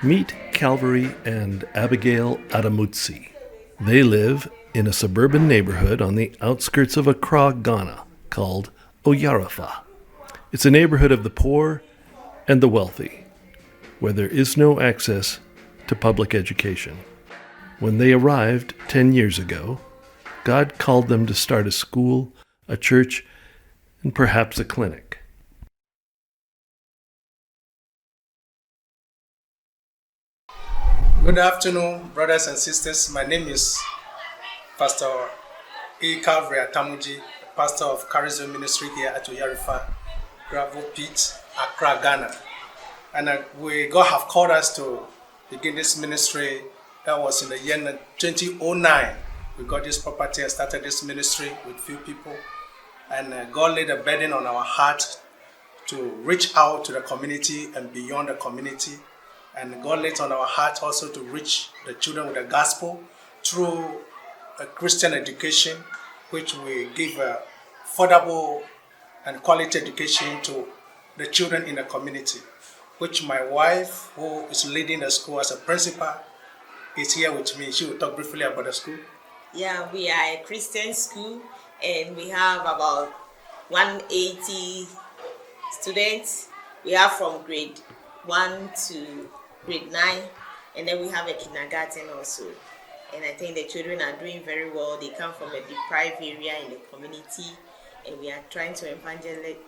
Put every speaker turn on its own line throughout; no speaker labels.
Meet Calvary and Abigail Adamutsi. They live in a suburban neighborhood on the outskirts of Accra, Ghana, called Oyarifa. It's a neighborhood of the poor and the wealthy, where there is no access to public education. When they arrived 10 years ago, God called them to start a school, a church, and perhaps a clinic.
Good afternoon, brothers and sisters. My name is Pastor Calvary Atamuji, pastor of Charis Zoe Ministry here at Oyarifa, Gravel Pit, Accra, Ghana. And God have called us to begin this ministry. That was in the year 2009. We got this property and started this ministry with few people. And God laid a burden on our heart to reach out to the community and beyond the community. And God laid on our heart also to reach the children with the gospel through a Christian education, which we give affordable and quality education to the children in the community, which my wife, who is leading the school as a principal, is here with me. She will talk briefly about the school.
Yeah, we are a Christian school and we have about 180 students. We have from grade 1 to grade 9, and then we have a kindergarten also. And I think the children are doing very well. They come from a deprived area in the community, and we are trying to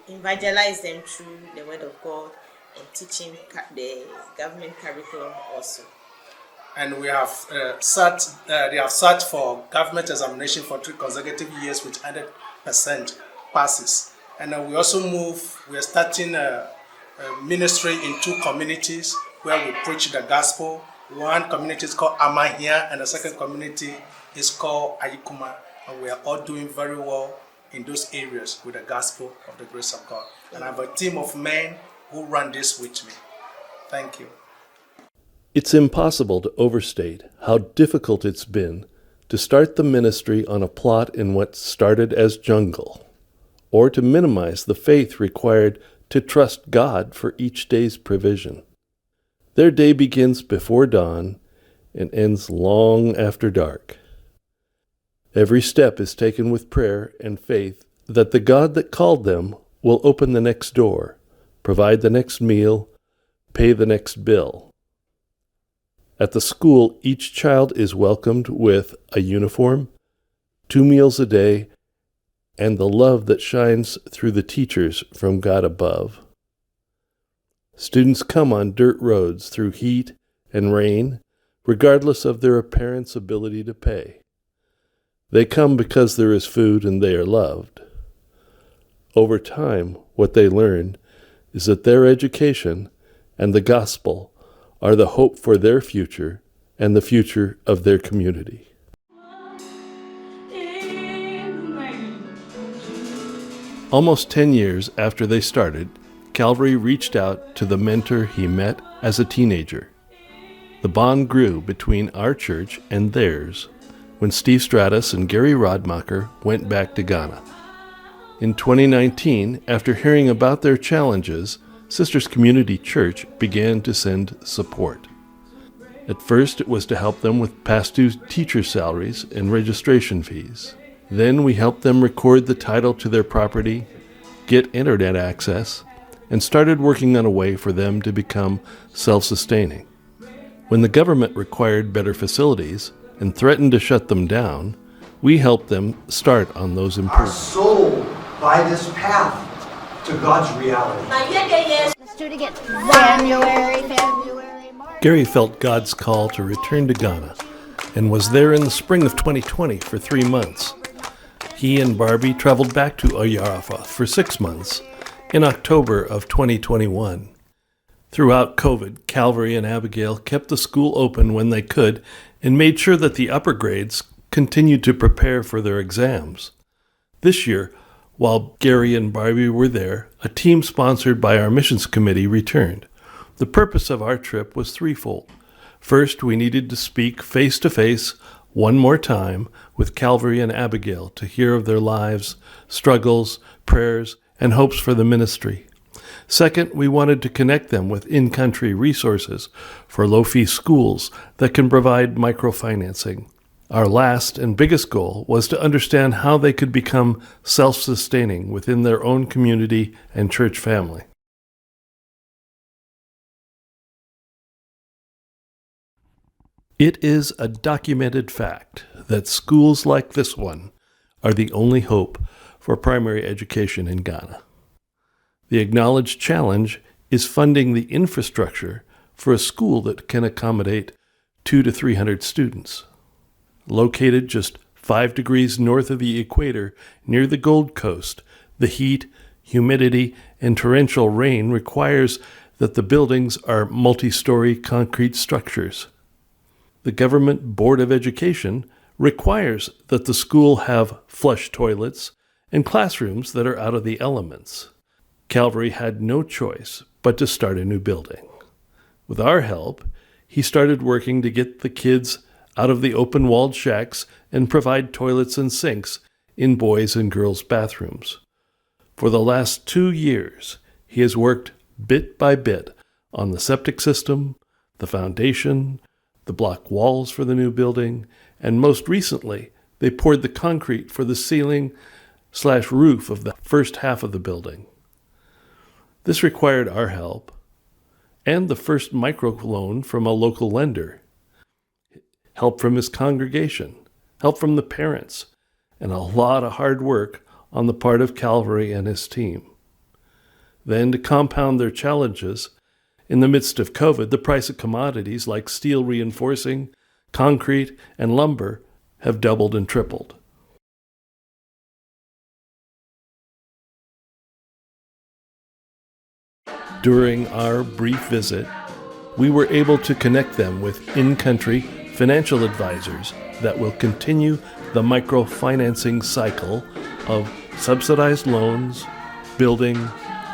evangelize them through the word of God and teaching the government curriculum also.
And we have they have sat for government examination for 3 consecutive years with 100% passes. And we also we are starting a ministry in 2 communities where we preach the gospel. One community is called Amahia and the second community is called Ayikuma. And we are all doing very well in those areas with the gospel of the grace of God. And I have a team of men who run this with me. Thank you.
It's impossible to overstate how difficult it's been to start the ministry on a plot in what started as jungle, or to minimize the faith required to trust God for each day's provision. Their day begins before dawn and ends long after dark. Every step is taken with prayer and faith that the God that called them will open the next door, provide the next meal, pay the next bill. At the school, each child is welcomed with a uniform, 2 meals a day, and the love that shines through the teachers from God above. Students come on dirt roads through heat and rain, regardless of their parents' ability to pay. They come because there is food and they are loved. Over time, what they learn is that their education and the gospel are the hope for their future and the future of their community. Almost 10 years after they started, Calvary reached out to the mentor he met as a teenager. The bond grew between our church and theirs when Steve Stratus and Gary Rodmacher went back to Ghana. In 2019, after hearing about their challenges, Sisters Community Church began to send support. At first, it was to help them with past due teacher salaries and registration fees. Then we helped them record the title to their property, get internet access, and started working on a way for them to become self-sustaining. When the government required better facilities and threatened to shut them down, we helped them start on those improvements.
Our soul by this path to God's reality.
Let's do it again. February.
Gary felt God's call to return to Ghana and was there in the spring of 2020 for 3 months. He and Barbie traveled back to Oyarifa for 6 months in October of 2021. Throughout COVID, Calvary and Abigail kept the school open when they could and made sure that the upper grades continued to prepare for their exams. This year, while Gary and Barbie were there, a team sponsored by our missions committee returned. The purpose of our trip was threefold. First, we needed to speak face-to-face one more time with Calvary and Abigail to hear of their lives, struggles, prayers, and hopes for the ministry. Second, we wanted to connect them with in-country resources for low-fee schools that can provide microfinancing. Our last and biggest goal was to understand how they could become self-sustaining within their own community and church family. It is a documented fact that schools like this one are the only hope for primary education in Ghana. The acknowledged challenge is funding the infrastructure for a school that can accommodate 200 to 300 students. Located just 5 degrees north of the equator near the Gold Coast, the heat, humidity, and torrential rain requires that the buildings are multi-story concrete structures. The Government Board of Education requires that the school have flush toilets and classrooms that are out of the elements. Calvary had no choice but to start a new building. With our help, he started working to get the kids out of the open-walled shacks and provide toilets and sinks in boys' and girls' bathrooms. For the last 2 years, he has worked bit by bit on the septic system, the foundation, the block walls for the new building, and most recently, they poured the concrete for the ceiling/roof of the first half of the building. This required our help and the first microloan from a local lender, help from his congregation, help from the parents, and a lot of hard work on the part of Calvary and his team. Then, to compound their challenges, in the midst of COVID, the price of commodities like steel reinforcing, concrete, and lumber have doubled and tripled. During our brief visit, we were able to connect them with in-country financial advisors that will continue the microfinancing cycle of subsidized loans, building,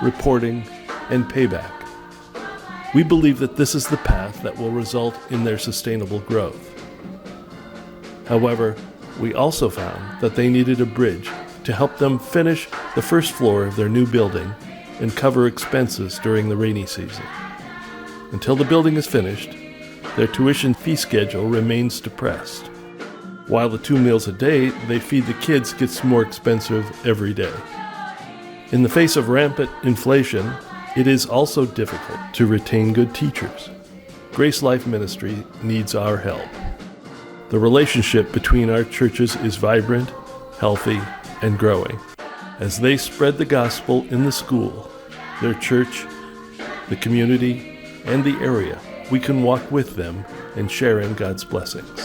reporting, and payback. We believe that this is the path that will result in their sustainable growth. However, we also found that they needed a bridge to help them finish the first floor of their new building and cover expenses during the rainy season. Until the building is finished, their tuition fee schedule remains depressed. While the 2 meals a day they feed the kids gets more expensive every day. In the face of rampant inflation, it is also difficult to retain good teachers. Grace Life Ministry needs our help. The relationship between our churches is vibrant, healthy, and growing. As they spread the gospel in the school, their church, the community, and the area, we can walk with them and share in God's blessings.